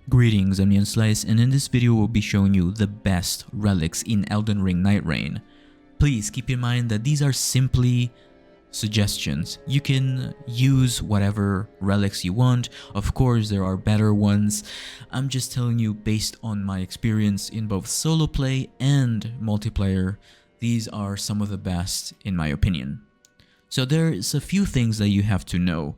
Greetings, I'm Slice, and in this video we'll be showing you the best relics in Elden Ring Nightreign. Please keep in mind that these are simply suggestions. You can use whatever relics you want. Of course, there are better ones. I'm just telling you based on my experience in both solo play and multiplayer, these are some of the best in my opinion. So there's a few things that you have to know.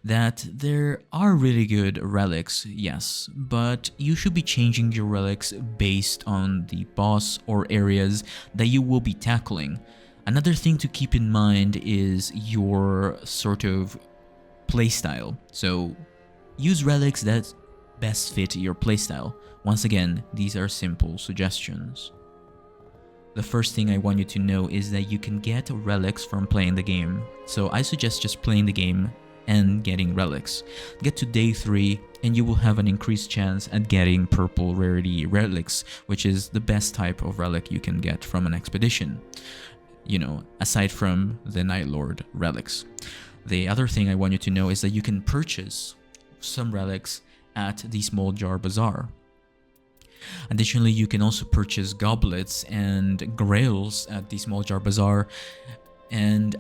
That there are really good relics, yes, but you should be changing your relics based on the boss or areas that you will be tackling. Another thing to keep in mind is your sort of playstyle. So use relics that best fit your playstyle. Once again, these are simple suggestions. The first thing I want you to know is that you can get relics from playing the game. So I suggest just playing the game and getting relics. Get to day 3 and you will have an increased chance at getting purple rarity relics, which is the best type of relic you can get from an expedition. You know, aside from the Night Lord relics. The other thing I want you to know is that you can purchase some relics at the Small Jar Bazaar. Additionally, you can also purchase goblets and grails at the Small Jar Bazaar, and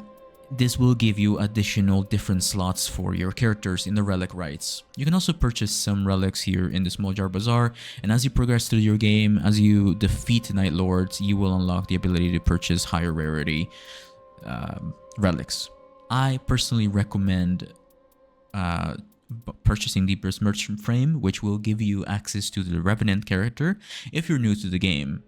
this will give you additional different slots for your characters in the relic rights. You can also purchase some relics here in the Small Jar Bazaar, and as you progress through your game, as you defeat Night Lords, you will unlock the ability to purchase higher rarity relics. I personally recommend purchasing the Burst Merchant Frame, which will give you access to the Revenant character if you're new to the game.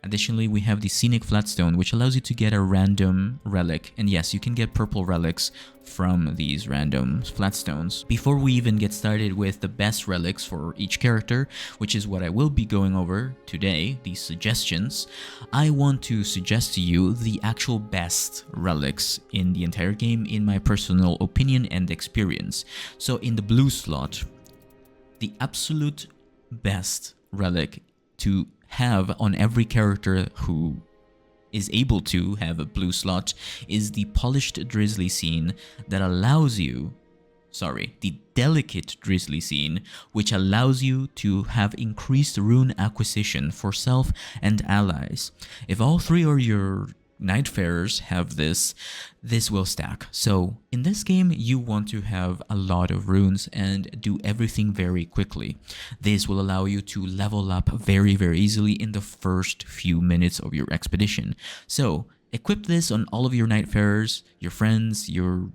Additionally, we have the Scenic Flatstone, which allows you to get a random relic, and yes, you can get purple relics from these random flatstones. Before we even get started with the best relics for each character, which is what I will be going over today, these suggestions, I want to suggest to you the actual best relics in the entire game in my personal opinion and experience. So in the blue slot, the absolute best relic to have on every character who is able to have a blue slot is the Polished Drizzly Scene that allows you, the Delicate Drizzly Scene, which allows you to have increased rune acquisition for self and allies. If all 3 of your Nightfarers have this will stack. So in this game, you want to have a lot of runes and do everything very quickly. This will allow you to level up very easily in the first few minutes of your expedition. So equip this on all of your Nightfarers, your friends, your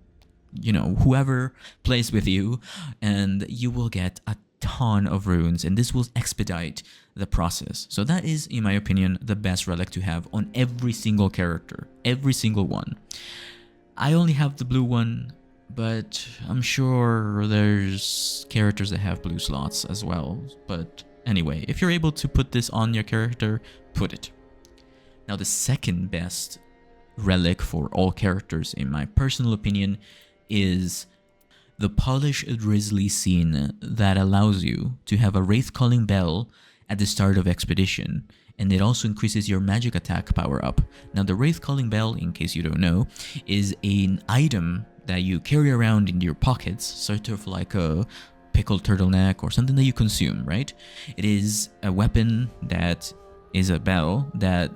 whoever plays with you, and you will get a ton of runes, and this will expedite the process. So that is, in my opinion, the best relic to have on every single character, every single one. I only have the blue one, but I'm sure there's characters that have blue slots as well. But anyway, if you're able to put this on your character, put it. Now the second best relic for all characters, in my personal opinion, is the Polished Drizzly Scene that allows you to have a Wraith Calling Bell at the start of expedition, and it also increases your magic attack power up. Now the Wraith Calling Bell, in case you don't know, is an item that you carry around in your pockets, sort of like a pickled turtleneck or something that you consume, right? It is a weapon that is a bell that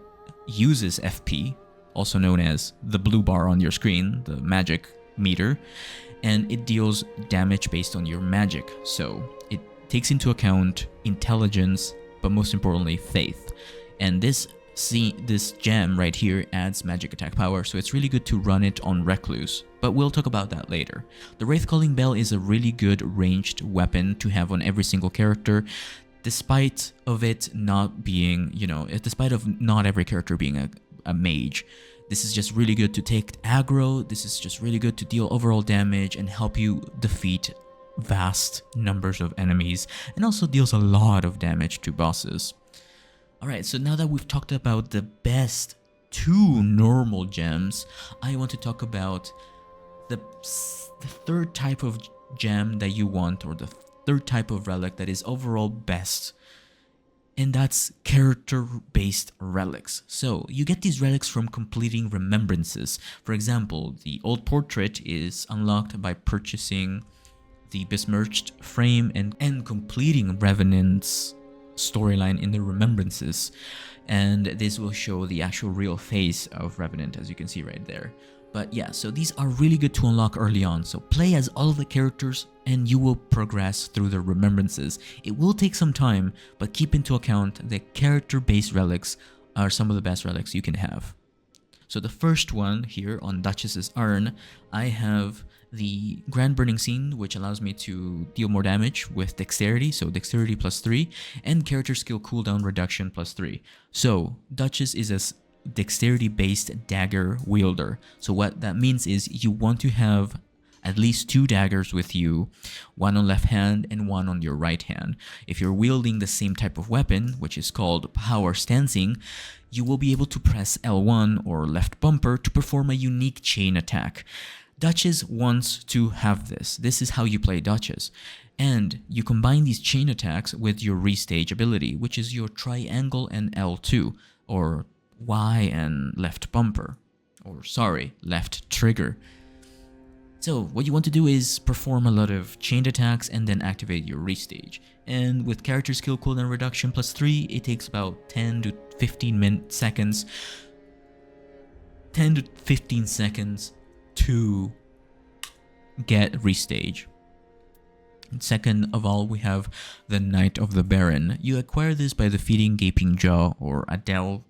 uses FP, also known as the blue bar on your screen, the magic meter, and it deals damage based on your magic. So it takes into account intelligence, but most importantly, faith. And this gem right here adds magic attack power, so it's really good to run it on Recluse, but we'll talk about that later. The Wraith Calling Bell is a really good ranged weapon to have on every single character, despite of it not being, despite of not every character being a mage. This is just really good to take aggro. This is just really good to deal overall damage and help you defeat vast numbers of enemies, and also deals a lot of damage to bosses. Alright, so now that we've talked about the best 2 normal gems, I want to talk about the third type of gem that you want, or the third type of relic that is overall best. And that's character-based relics. So you get these relics from completing remembrances. For example, the Old Portrait is unlocked by purchasing the besmirched frame and completing Revenant's storyline in the Remembrances. And this will show the actual real face of Revenant, as you can see right there. But yeah, so these are really good to unlock early on. So play as all of the characters and you will progress through the Remembrances. It will take some time, but keep into account that character-based relics are some of the best relics you can have. So the first one here on Duchess's Urn, I have the Grand Burning Scene, which allows me to deal more damage with Dexterity, so Dexterity +3, and Character Skill Cooldown Reduction +3. So Duchess is a Dexterity-based dagger wielder. So what that means is you want to have at least 2 daggers with you, one on left hand and one on your right hand. If you're wielding the same type of weapon, which is called power stancing, you will be able to press L1 or left bumper to perform a unique chain attack. Duchess wants to have this. This is how you play Duchess. And you combine these chain attacks with your restage ability, which is your triangle and L2, or Y and left bumper, or sorry, left trigger. So what you want to do is perform a lot of chain attacks and then activate your restage. And with character skill cooldown reduction +3, it takes about 10 to 15 seconds to get restage. And second of all, we have the Knight of the Baron. You acquire this by defeating Gaping Jaw or Adele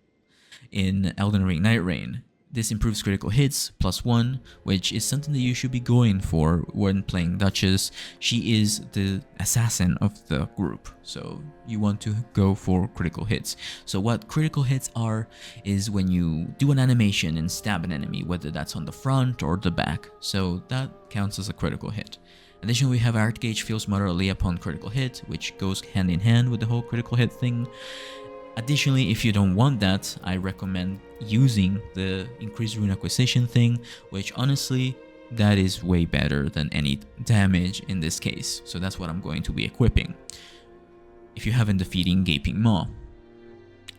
in Elden Ring Nightreign. This improves critical hits +1, which is something that you should be going for when playing Duchess. She is the assassin of the group, so you want to go for critical hits. So what critical hits are is when you do an animation and stab an enemy, whether that's on the front or the back. So that counts as a critical hit. Additionally, we have Art Gauge feels moderately upon critical hit, which goes hand in hand with the whole critical hit thing. Additionally, if you don't want that, I recommend using the increased rune acquisition thing, which honestly, that is way better than any damage in this case. So that's what I'm going to be equipping if you haven't defeating Gaping Maw.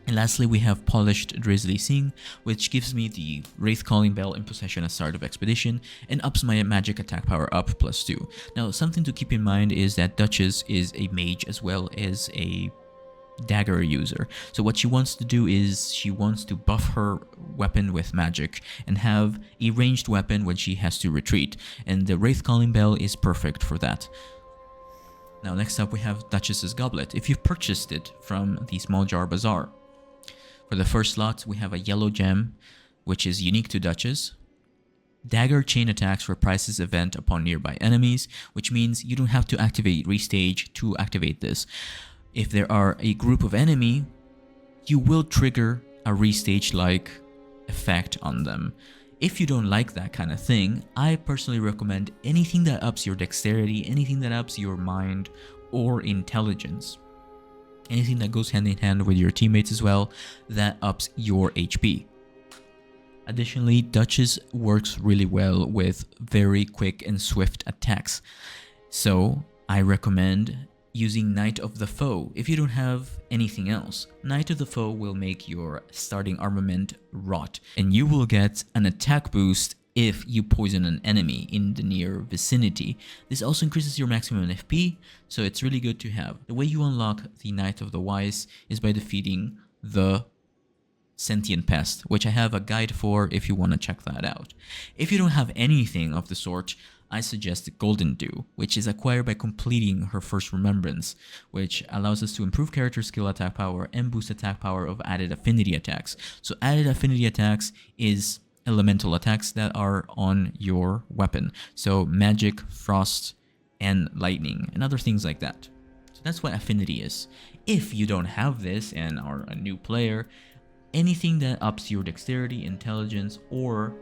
And lastly, we have Polished Drizzly Sing, which gives me the Wraith Calling Bell in possession at start of expedition and ups my magic attack power up +2. Now, something to keep in mind is that Duchess is a mage as well as a dagger user. So what she wants to do is she wants to buff her weapon with magic and have a ranged weapon when she has to retreat, and the Wraith Calling Bell is perfect for that. Now next up we have Duchess's Goblet. If you've purchased it from the Small Jar Bazaar, for the first slot we have a yellow gem which is unique to Duchess. Dagger chain attacks reprises event upon nearby enemies, which means you don't have to activate restage to activate this. If there are a group of enemy, you will trigger a restage-like effect on them. If you don't like that kind of thing, I personally recommend anything that ups your dexterity, anything that ups your mind or intelligence. Anything that goes hand in hand with your teammates as well, that ups your HP. Additionally, Duchess works really well with very quick and swift attacks. So I recommend using Knight of the Foe if you don't have anything else. Knight of the Foe will make your starting armament rot, and you will get an attack boost if you poison an enemy in the near vicinity. This also increases your maximum FP, so it's really good to have. The way you unlock the Knight of the Wise is by defeating the Sentient Pest, which I have a guide for if you want to check that out. If you don't have anything of the sort, I suggest the Golden Dew, which is acquired by completing her first Remembrance, which allows us to improve character skill attack power and boost attack power of added affinity attacks. So added affinity attacks is elemental attacks that are on your weapon. So magic, frost, and lightning, and other things like that. So that's what affinity is. If you don't have this and are a new player, anything that ups your dexterity, intelligence, or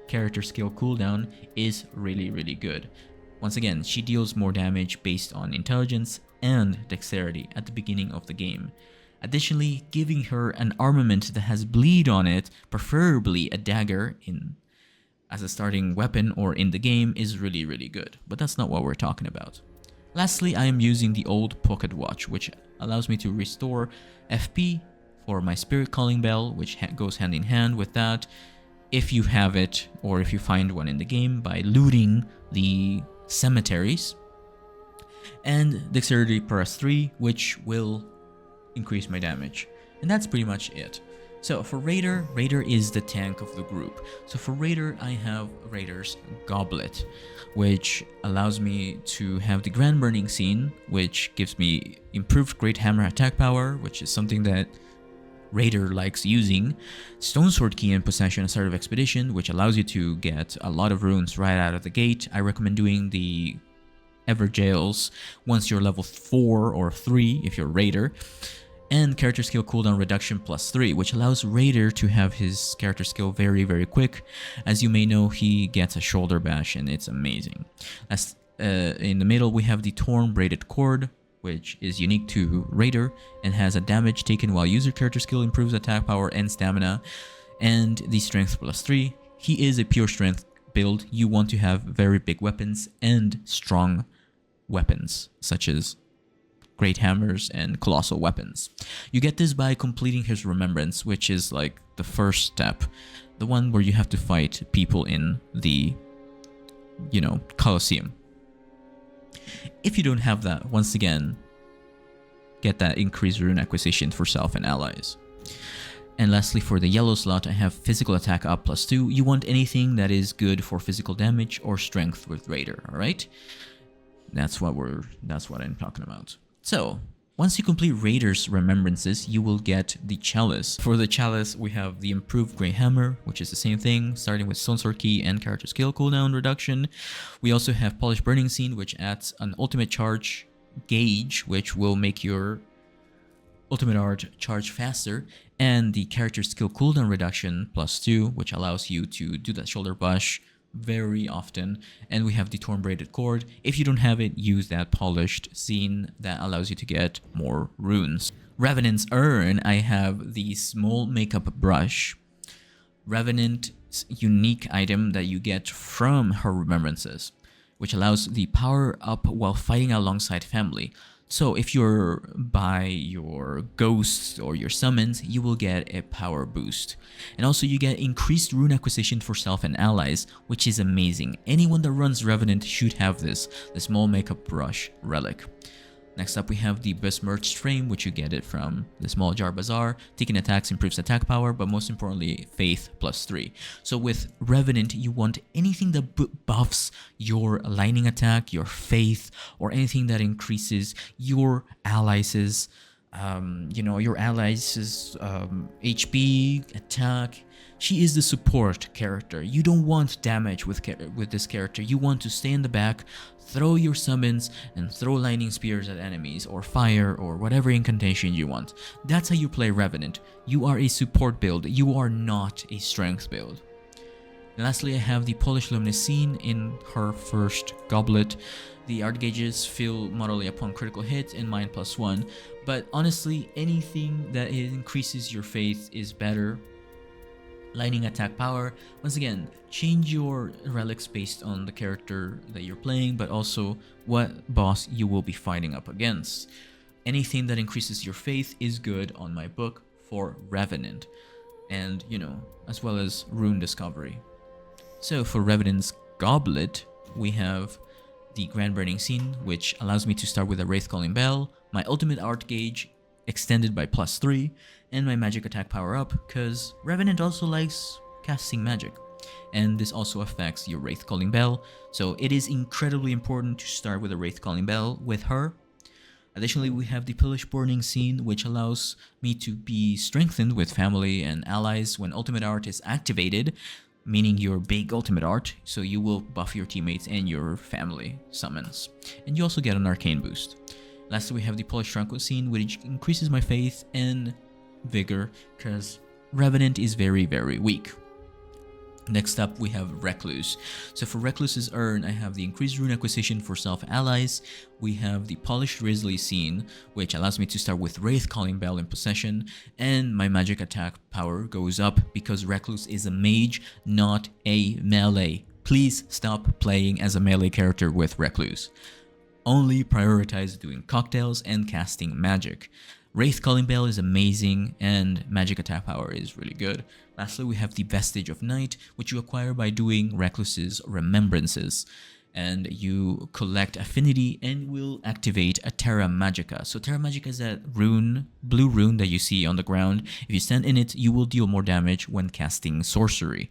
character skill cooldown is really good. Once again, she deals more damage based on intelligence and dexterity at the beginning of the game. Additionally, giving her an armament that has bleed on it, preferably a dagger as a starting weapon or in the game, is really good. But that's not what we're talking about. Lastly, I am using the old pocket watch, which allows me to restore FP for my Spirit Calling Bell, which goes hand in hand with that, if you have it or if you find one in the game, by looting the cemeteries. and Dexterity +3, which will increase my damage. And that's pretty much it. So for Raider, Raider is the tank of the group. So for Raider, I have Raider's Goblet, which allows me to have the Grand Burning Scene, which gives me improved Great Hammer attack power, which is something that Raider likes using. Stone Sword Key and Possession Start of Expedition, which allows you to get a lot of runes right out of the gate. I recommend doing the Ever Jails once you're level 4 or 3 if you're Raider. And character skill cooldown reduction +3, which allows Raider to have his character skill very, very quick. As you may know, he gets a shoulder bash and it's amazing. As in the middle, we have the Torn Braided Cord, which is unique to Raider and has a damage taken while user character skill improves attack power and stamina. And the Strength +3. He is a pure strength build. You want to have very big weapons and strong weapons, such as Great Hammers and Colossal Weapons. You get this by completing his Remembrance, which is like the first step. The one where you have to fight people in the, Colosseum. If you don't have that, once again, get that increased rune acquisition for self and allies. And lastly, for the yellow slot, I have physical attack up +2. You want anything that is good for physical damage or strength with Raider, alright? That's what I'm talking about. So, once you complete Raider's Remembrances, you will get the Chalice. For the Chalice, we have the improved Grey Hammer, which is the same thing, starting with Stone Sword Key and character skill cooldown reduction. We also have Polished Burning Scene, which adds an ultimate charge gauge, which will make your ultimate art charge faster, and the character skill cooldown reduction +2, which allows you to do that shoulder bash very often. And we have the Torn Braided Cord. If you don't have it, use that Polished Scene that allows you to get more runes. Revenant's Urn, I have the Small Makeup Brush. Revenant's unique item that you get from her Remembrances, which allows the power up while fighting alongside family. So if you're by your ghosts or your summons, you will get a power boost. And also you get increased rune acquisition for self and allies, which is amazing. Anyone that runs Revenant should have this, the Small Makeup Brush relic. Next up we have the Besmirched Frame, which you get it from the Small Jar Bazaar. Taking attacks improves attack power, but most importantly, Faith +3. So with Revenant, you want anything that buffs your lightning attack, your faith, or anything that increases your allies' HP, attack. She is the support character. You don't want damage with this character. You want to stay in the back, throw your summons, and throw lightning spears at enemies, or fire, or whatever incantation you want. That's how you play Revenant. You are a support build. You are not a strength build. And lastly, I have the Polished Luminous Scene in her first goblet. The art gauges feel moderately upon critical hit and mine +1, but honestly, anything that increases your faith is better. Lightning attack power, once again, change your relics based on the character that you're playing, but also what boss you will be fighting up against. Anything that increases your faith is good on my book for Revenant, and as well as rune discovery. So for Revenant's Goblet, we have the Grand Burning Scene, which allows me to start with a Wraith Calling Bell, my ultimate art gauge extended by +3, and my magic attack power up, because Revenant also likes casting magic. And this also affects your Wraith Calling Bell, so it is incredibly important to start with a Wraith Calling Bell with her. Additionally, we have the Polished Burning Scene, which allows me to be strengthened with family and allies when ultimate art is activated, meaning your big ultimate art, so you will buff your teammates and your family summons. And you also get an arcane boost. Lastly, we have the Polished Tranquil Scene, which increases my faith and vigor, because Revenant is very, very weak. Next up, we have Recluse. So for Recluse's Urn, I have the increased rune acquisition for self-allies. We have the Polished Grizzly Scene, which allows me to start with Wraith Calling Bell in possession, and my magic attack power goes up because Recluse is a mage, not a melee. Please stop playing as a melee character with Recluse. Only prioritize doing cocktails and casting magic. Wraith Calling Bell is amazing, and magic attack power is really good. Lastly, we have the Vestige of Night, which you acquire by doing Recluse's Remembrances. and you collect affinity and will activate a Terra Magica. So Terra Magica is that rune, blue rune that you see on the ground. If you stand in it, you will deal more damage when casting sorcery.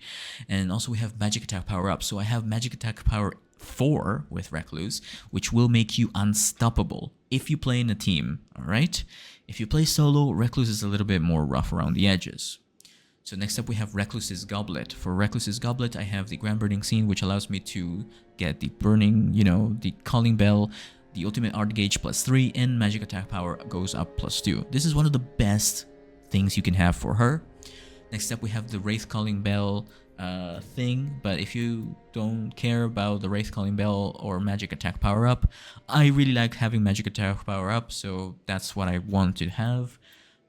And also we have magic attack power up. So I have magic attack power 4 with Recluse, which will make you unstoppable if you play in a team, alright? If you play solo, Recluse is a little bit more rough around the edges. So next up we have Recluse's Goblet. For Recluse's Goblet, I have the Grand Burning Scene, which allows me to get the burning, the Calling Bell, the Ultimate Art Gauge +3, and Magic Attack Power goes up +2. This is one of the best things you can have for her. Next up we have the Wraith Calling Bell thing, but if you don't care about the Wraith Calling Bell or Magic Attack Power Up, I really like having Magic Attack Power Up, so that's what I want to have.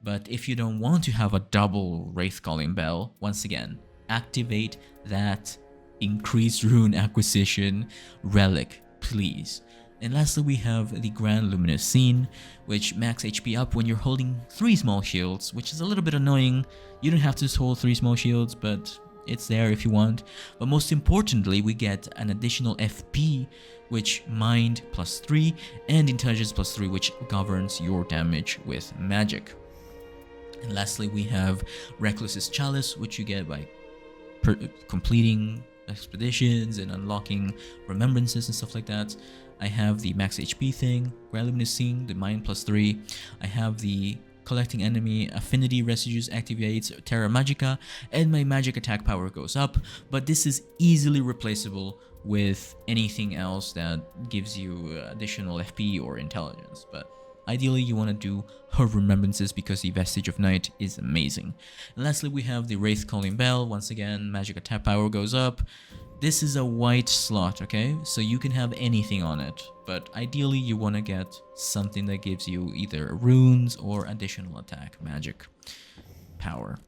But if you don't want to have a double Wraith Calling Bell, once again, activate that increased rune acquisition relic, please. And lastly, we have the Grand Luminous Scene, which max HP up when you're holding 3 small shields, which is a little bit annoying. You don't have to hold 3 small shields, but it's there if you want. But most importantly, we get an additional FP, which Mind +3, and Intelligence +3, which governs your damage with magic. And lastly, we have Recluse's Chalice, which you get by completing expeditions and unlocking remembrances and stuff like that. I have the max HP thing, Grand Luminous Scene, the Mind +3. I have the collecting enemy affinity residues activates Terra Magica, and my magic attack power goes up, but this is easily replaceable with anything else that gives you additional FP or intelligence. But ideally you want to do her remembrances because the Vestige of Night is amazing. And lastly, we have the Wraith Calling Bell. Once again, magic attack power goes up. This is a white slot, okay? So you can have anything on it, but ideally you want to get something that gives you either runes or additional attack magic power.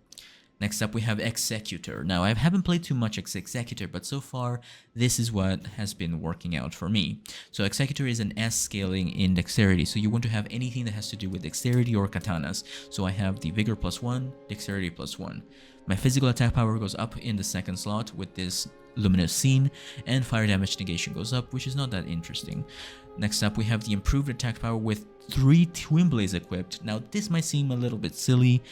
Next up we have Executor. Now I haven't played too much Executor, but so far this is what has been working out for me. So Executor is an S scaling in dexterity, so you want to have anything that has to do with dexterity or katanas. So I have the Vigor +1, Dexterity +1. My physical attack power goes up in the second slot with this Luminous Scene, and fire damage negation goes up, which is not that interesting. Next up we have the improved attack power with 3 Twin Blades equipped. Now this might seem a little bit silly,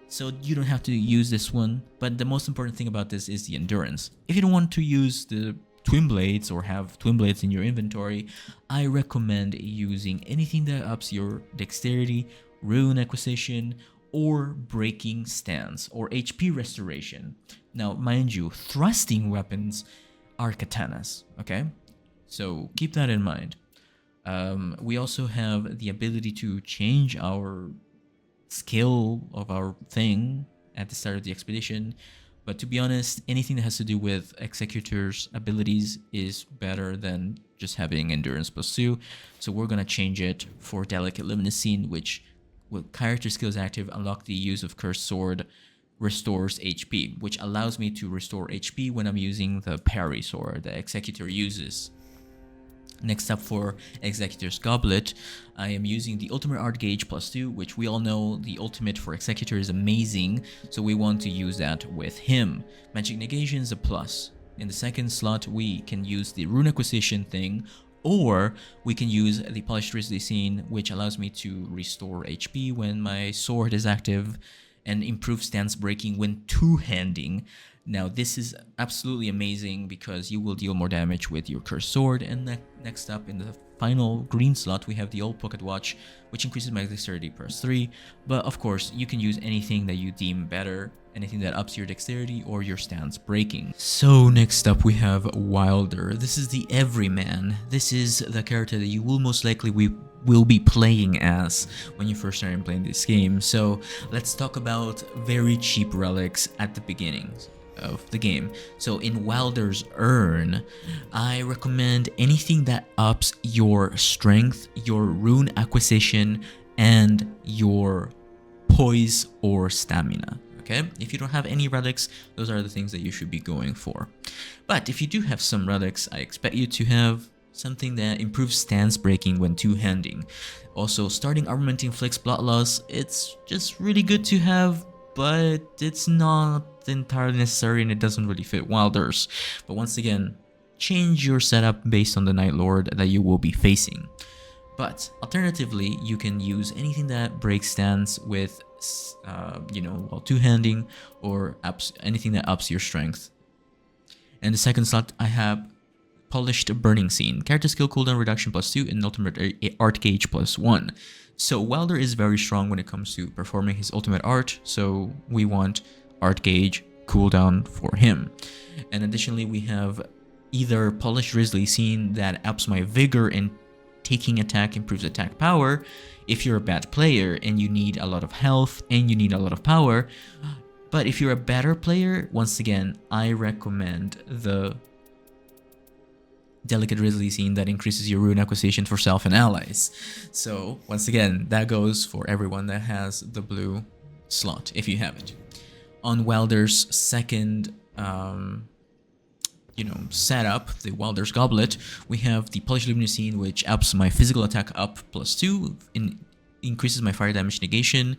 so you don't have to use this one, but the most important thing about this is the endurance. If you don't want to use the Twin Blades or have Twin Blades in your inventory, I recommend using anything that ups your dexterity, rune acquisition, or breaking stance, or HP restoration. Now, mind you, thrusting weapons are katanas, okay? So keep that in mind. We also have the ability to change our skill of our thing at the start of the expedition, but to be honest, anything that has to do with Executor's abilities is better than just having Endurance +2, so we're gonna change it for Delicate Luminous Scene, which with character skills active, unlock the use of Cursed Sword restores HP, which allows me to restore HP when I'm using the parry sword that Executor uses. Next up for Executor's Goblet, I am using the Ultimate Art Gauge +2, which we all know the ultimate for Executor is amazing, so we want to use that with him. Magic Negation is a plus. In the second slot, we can use the Rune Acquisition thing, or we can use the Polished Grizzly Scene, which allows me to restore HP when my sword is active, and improve stance breaking when two-handing. Now this is absolutely amazing because you will deal more damage with your Cursed Sword. And next up in the final green slot we have the Old Pocket Watch, which increases my dexterity +3, but of course you can use anything that you deem better, anything that ups your dexterity or your stance breaking. So next up we have Wylder. This is the everyman. This is the character that you will most likely will be playing as when you first start playing this game. So let's talk about very cheap relics at the beginning of the game. So in Wylder's Urn, I recommend anything that ups your strength, your rune acquisition, and your poise or stamina. Okay, if you don't have any relics, those are the things that you should be going for. But if you do have some relics, I expect you to have something that improves stance breaking when two-handing. Also, starting armament inflicts blood loss. It's just really good to have, but it's not entirely necessary and it doesn't really fit Wylder's. But once again, change your setup based on the Night Lord that you will be facing. But alternatively, you can use anything that breaks stance with, while two-handing, or anything that ups your strength. And the second slot, I have Polished Burning Scene. Character skill cooldown reduction +2 and ultimate art gauge +1. So Wylder is very strong when it comes to performing his ultimate art, so we want art gauge cooldown for him. And additionally, we have either Polished Grizzly Scene that ups my vigor and taking attack improves attack power if you're a bad player and you need a lot of health and you need a lot of power. But if you're a better player, once again, I recommend the Delicate Grizzly Scene that increases your rune acquisition for self and allies. So once again, that goes for everyone that has the blue slot, if you have it. On Wylder's second setup, the Wylder's Goblet, we have the Polished Luminous Scene, which ups my physical attack up +2, increases my fire damage negation,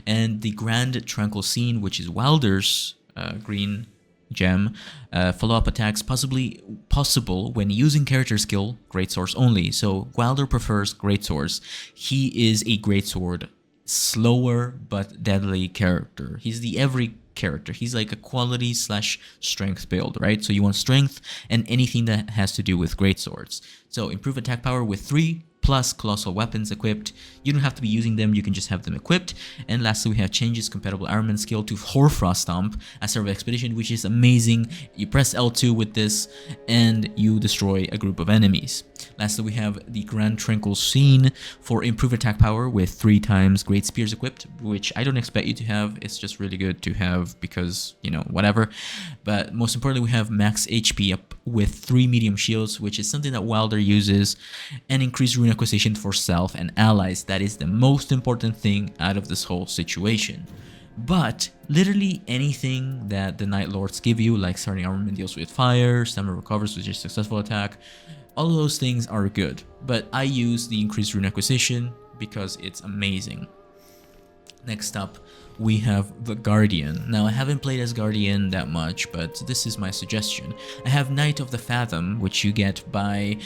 and the Grand Tranquil Scene, which is Wylder's green gem, follow-up attacks possible when using character skill Greatswords only. So Wylder prefers Greatswords. He is a Greatsword, slower but deadly character. He's the every character. He's like a quality / strength build, right? So you want strength and anything that has to do with greatswords. So improve attack power with 3 plus colossal weapons equipped. You don't have to be using them, you can just have them equipped. And lastly, we have changes compatible armament skill to Hoarfrost Stomp as Serve Expedition, which is amazing. You press L2 with this and you destroy a group of enemies. Lastly, we have the Grand Tranquil Scene for improved attack power with 3 times Great Spears equipped, which I don't expect you to have. It's just really good to have because, whatever. But most importantly, we have max HP up with 3 medium shields, which is something that Wylder uses, and increased rune acquisition for self and allies. That is the most important thing out of this whole situation. But literally anything that the Night Lords give you, like starting armament deals with fire, stamina recovers with your successful attack, all of those things are good. But I use the increased rune acquisition because it's amazing. Next up, we have the Guardian. Now, I haven't played as Guardian that much, but this is my suggestion. I have Knight of the Fathom, which you get by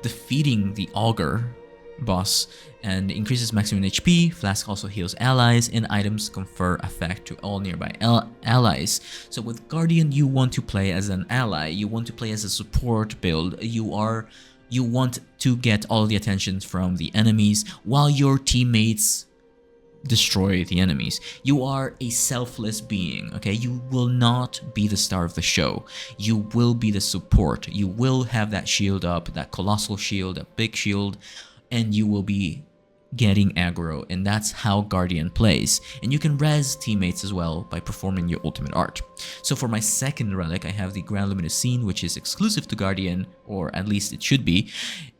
defeating the Augur boss, and increases maximum HP. Flask also heals allies, and items confer effect to all nearby allies. So with Guardian, you want to play as an ally. You want to play as a support build. You want to get all the attention from the enemies while your teammates destroy the enemies. You are a selfless being, okay? You will not be the star of the show. You will be the support. You will have that shield up, that colossal shield, that big shield, and you will be getting aggro, and that's how Guardian plays. And you can res teammates as well by performing your ultimate art. So for my second relic, I have the Grand Luminous Scene, which is exclusive to Guardian, or at least it should be.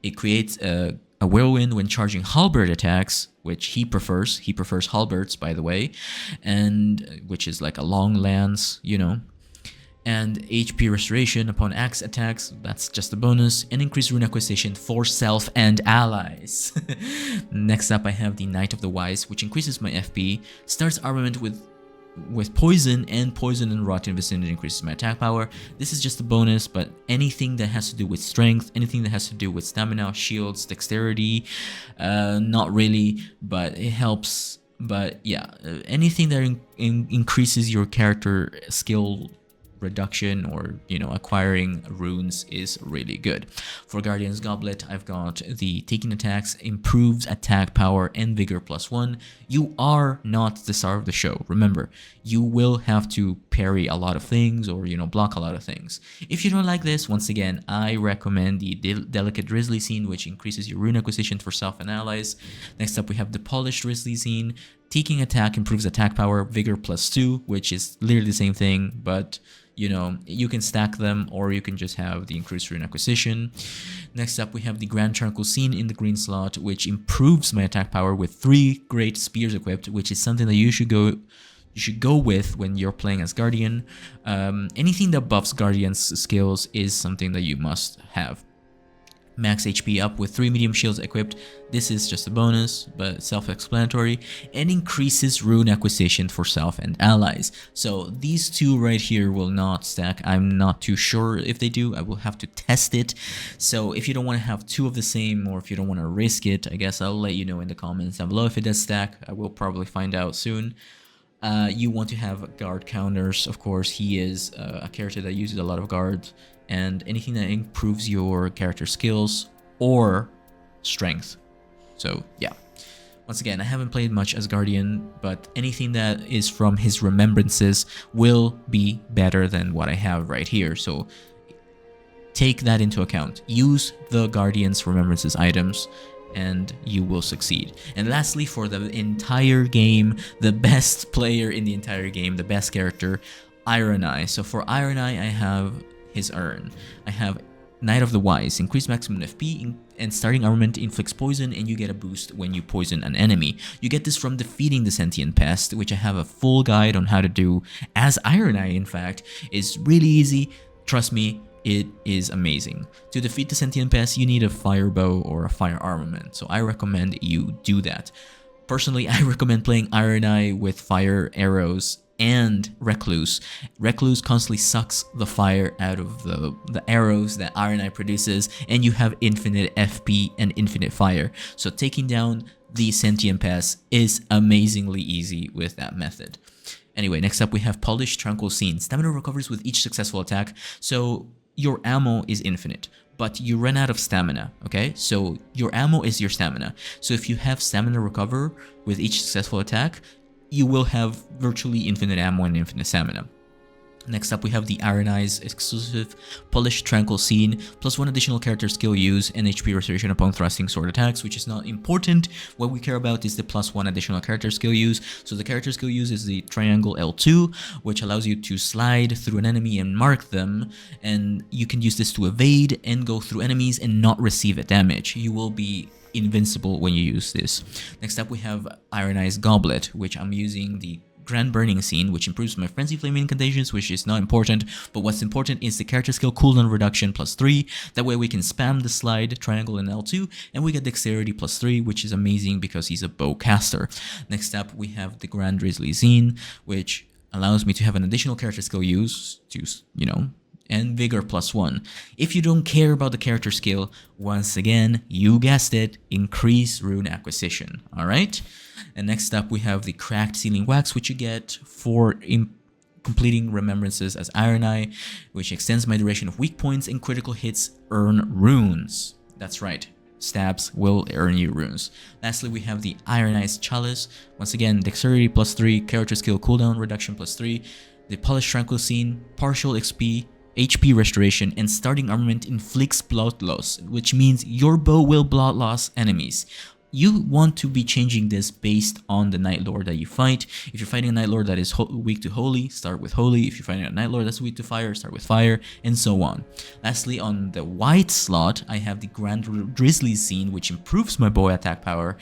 It creates a whirlwind when charging halberd attacks, which he prefers. He prefers halberds, by the way, and which is like a long lance, and HP restoration upon axe attacks, that's just a bonus, and increased rune acquisition for self and allies. Next up, I have the Knight of the Wise, which increases my FP, starts armament with poison and rot in vicinity increases my attack power. This is just a bonus, but anything that has to do with strength, anything that has to do with stamina, shields, dexterity, not really, but it helps. But yeah, anything that increases your character skill reduction or acquiring runes is really good. For Guardian's Goblet, I've got the taking attacks, improves attack power and vigor +1. You are not the star of the show. Remember, you will have to parry a lot of things or block a lot of things. If you don't like this, once again, I recommend the Delicate Grizzly Scene, which increases your rune acquisition for self and allies. Next up, we have the Polished Grizzly Scene. Taking attack improves attack power, vigor +2, which is literally the same thing, but you can stack them, or you can just have the increased rune acquisition. Next up, we have the Grand Tranquil Scene in the green slot, which improves my attack power with 3 Great Spears equipped, which is something that you should go with when you're playing as Guardian. Anything that buffs Guardian's skills is something that you must have. max HP up with 3 medium shields equipped. This is just a bonus, but self-explanatory, and increases rune acquisition for self and allies. So these two right here will not stack. I'm not too sure if they do. I will have to test it. So if you don't want to have two of the same, or if you don't want to risk it, I guess I'll let you know in the comments down below if it does stack. I will probably find out soon. You want to have guard counters. Of course, he is a character that uses a lot of guard, and anything that improves your character skills or strength. So yeah, once again, I haven't played much as Guardian, but anything that is from his remembrances will be better than what I have right here. So take that into account. Use the Guardian's remembrances items and you will succeed. And lastly, for the entire game, the best player in the entire game, the best character, Ironeye. So for Ironeye, I have his urn. I have Knight of the Wise, increased maximum FP, and starting armament inflicts poison, and you get a boost when you poison an enemy. You get this from defeating the Sentient Pest, which I have a full guide on how to do as Ironeye, in fact. It's really easy, trust me, it is amazing. To defeat the Sentient Pest, you need a fire bow or a fire armament, so I recommend you do that. Personally, I recommend playing Ironeye with fire arrows and Recluse. Recluse constantly sucks the fire out of the arrows that Ironeye produces, and you have infinite FP and infinite fire. So taking down the Sentient Pest is amazingly easy with that method. Anyway, next up we have Polished Tranquil Scene. Stamina recovers with each successful attack, so your ammo is infinite, but you run out of stamina, okay? So your ammo is your stamina. So if you have stamina recover with each successful attack, you will have virtually infinite ammo and infinite stamina. Next up, we have the Ironeye's exclusive Polished Tranquil Scene, plus 1 additional character skill use and HP restoration upon thrusting sword attacks, which is not important. What we care about is the plus 1 additional character skill use. So the character skill use is the triangle L2, which allows you to slide through an enemy and mark them, and you can use this to evade and go through enemies and not receive a damage. You will be invincible when you use this. Next up, we have Ironeye's Goblet, which I'm using the Grand Burning Scene, which improves my Frenzy Flame incantations, which is not important, but what's important is the character skill cooldown reduction +3. That way we can spam the slide, triangle, and L2, and we get dexterity +3, which is amazing because he's a bowcaster. Next up, we have the Grand Drizzly Scene, which allows me to have an additional character skill use to, and Vigor +1. If you don't care about the character skill, once again, you guessed it, increase rune acquisition, alright? And next up, we have the Cracked Sealing Wax, which you get for completing remembrances as Ironeye, which extends my duration of weak points, and critical hits earn runes. That's right, stabs will earn you runes. Lastly, we have the Ironeye's Chalice. Once again, dexterity +3, character skill cooldown reduction +3, the Polished Tranquil Scene, partial XP, HP restoration, and starting armament inflicts blood loss, which means your bow will blood loss enemies. You want to be changing this based on the Night Lord that you fight. If you're fighting a Night Lord that is weak to Holy, start with Holy. If you're fighting a Night Lord that's weak to Fire, start with Fire, and so on. Lastly, on the white slot, I have the Grand Drizzly Scene, which improves my bow attack power.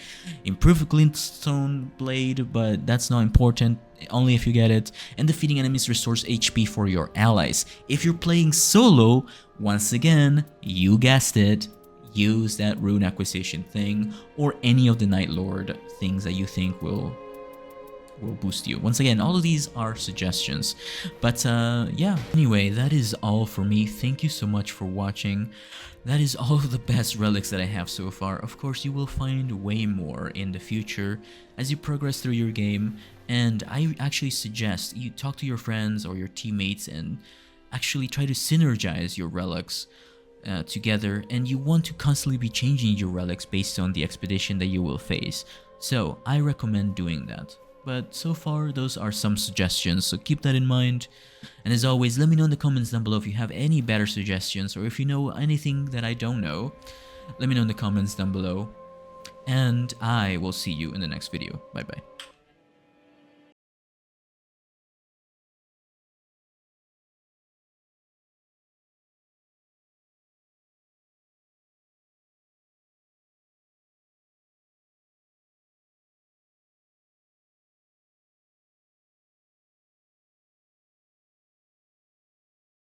Improve Glintstone Blade, but that's not important, only if you get it. And defeating enemies restores HP for your allies. If you're playing solo, once again, you guessed it, use that rune acquisition thing or any of the Night Lord things that you think will boost you. Once again, all of these are suggestions, but yeah. Anyway, that is all for me. Thank you so much for watching. That is all of the best relics that I have so far. Of course, you will find way more in the future as you progress through your game, and I actually suggest you talk to your friends or your teammates and actually try to synergize your relics together, and you want to constantly be changing your relics based on the expedition that you will face. So I recommend doing that. But so far, those are some suggestions, so keep that in mind. And as always, let me know in the comments down below if you have any better suggestions, or if you know anything that I don't know. Let me know in the comments down below. And I will see you in the next video. Bye bye.